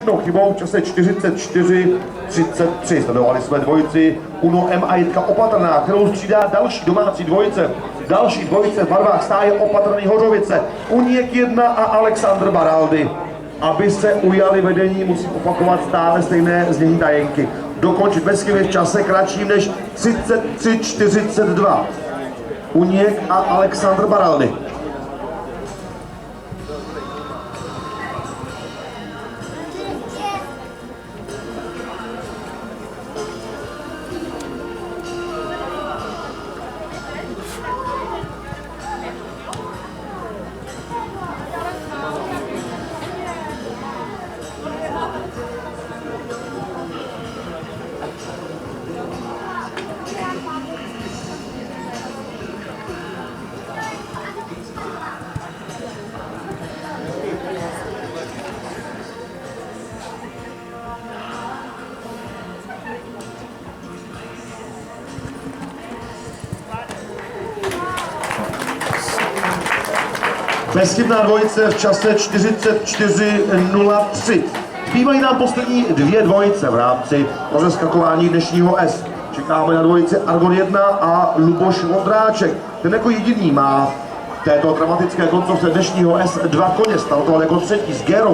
Chybou v čase 44-33. Sledovali jsme dvojici Uno M a Jitka Opatrná, kterou střídá další domácí dvojice. Další dvojice v barvách stáje Opatrný Hořovice, Uniek 1 a Alexandr Baraldy. Aby se ujali vedení, musí opakovat stále stejné znění tajenky. Dokončit bez chyby v čase kratším než 33:42. Uniek a Alexandr Baraldy. Bezchybná dvojice v čase 44:03. Zbývají nám poslední dvě dvojice v rámci rozeskakování dnešního S. Čekáme na dvojici Argon 1 a Luboš Vondráček. Ten jako jediný má v této dramatické koncovce dnešního S 2 koně. Stal to ale jako třetí s Gérou.